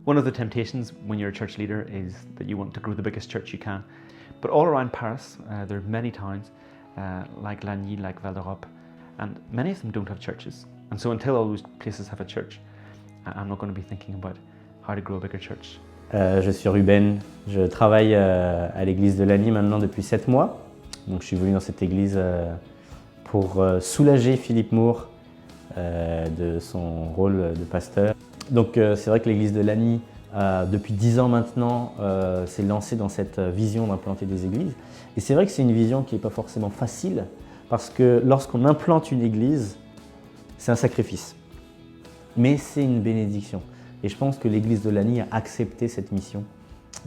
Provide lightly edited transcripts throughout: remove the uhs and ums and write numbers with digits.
One of the temptations when you're a church leader is that you want to grow the biggest church you can. But all around Paris, there are many towns like Lagny, like Val d'Europe, and many of them don't have churches. And so until all those places have a church, I'm not going to be thinking about how to grow a bigger church. Je suis Ruben, je travaille à l'église de Lagny maintenant depuis 7 mois. Donc je suis venu dans cette église pour soulager Philippe Moore de son rôle de pasteur. Donc c'est vrai que l'église de Lagny, depuis 10 ans maintenant, s'est lancée dans cette vision d'implanter des églises. Et c'est vrai que c'est une vision qui n'est pas forcément facile, parce que lorsqu'on implante une église, c'est un sacrifice. Mais c'est une bénédiction. Et je pense que l'église de Lagny a accepté cette mission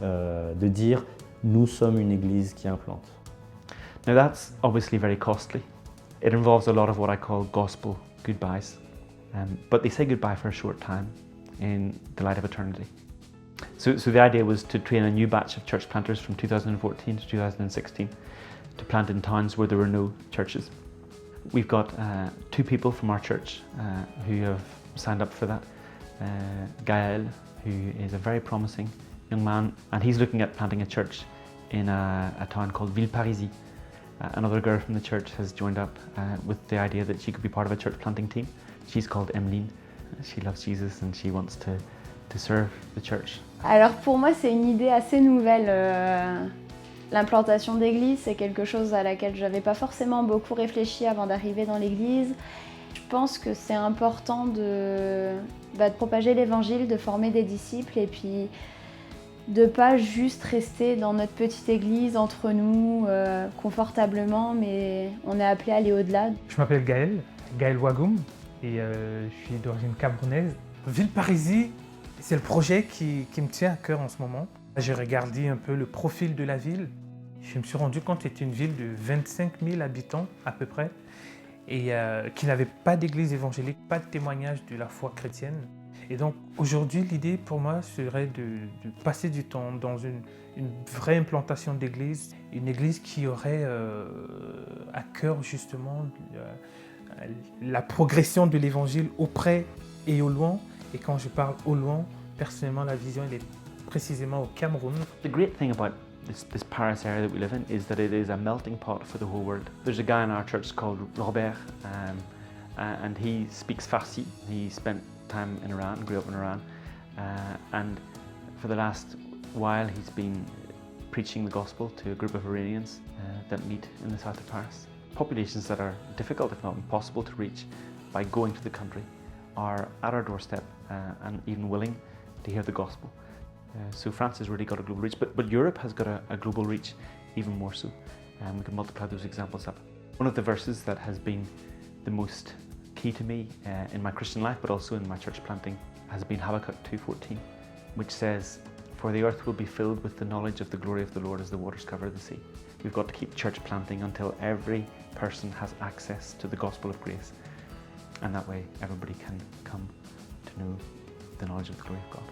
de dire « nous sommes une église qui implante ». Now that's obviously very costly. It involves a lot of what I call gospel goodbyes. But they say goodbye for a short time in the light of eternity. So the idea was to train a new batch of church planters from 2014 to 2016 to plant in towns where there were no churches. We've got 2 people from our church who have signed up for that. Gaël, who is a very promising young man, and he's looking at planting a church in a town called Villeparisis. Another girl from the church has joined up with the idea that she could be part of a church planting team. She's called Emmeline. She loves Jesus and she wants to serve the church. Alors pour moi, c'est une idée assez nouvelle. L'implantation d'église, c'est quelque chose à laquelle je n'avais pas forcément beaucoup réfléchi avant d'arriver dans l'église. Je pense que c'est important de propager l'évangile, de former des disciples et puis de ne pas juste rester dans notre petite église entre nous, confortablement, mais on est appelé à aller au-delà. Je m'appelle Gaël Wagoum, et je suis d'origine camerounaise. Villeparisis, c'est le projet qui me tient à cœur en ce moment. J'ai regardé un peu le profil de la ville. Je me suis rendu compte que c'était une ville de 25 000 habitants à peu près et qui n'avait pas d'église évangélique, pas de témoignage de la foi chrétienne. Et donc aujourd'hui, l'idée pour moi serait de passer du temps dans une vraie implantation d'église, une église qui aurait à cœur justement la progression de l'évangile auprès et au loin. Et quand je parle au loin, personnellement, la vision elle est précisément au Cameroun. The great thing about this Paris area that we live in is that it is a melting pot for the whole world. There's a guy in our church called Robert, and he speaks Farsi. He spent time in Iran, grew up in Iran, and for the last while he's been preaching the gospel to a group of Iranians that meet in the south of Paris. Populations that are difficult, if not impossible, to reach by going to the country are at our doorstep and even willing to hear the gospel. So France has really got a global reach, but Europe has got a global reach even more so. We can multiply those examples up. One of the verses that has been the most key to me in my Christian life, but also in my church planting, has been Habakkuk 2:14, which says, "For the earth will be filled with the knowledge of the glory of the Lord as the waters cover the sea." We've got to keep church planting until every person has access to the gospel of grace, and that way everybody can come to know the knowledge of the glory of God.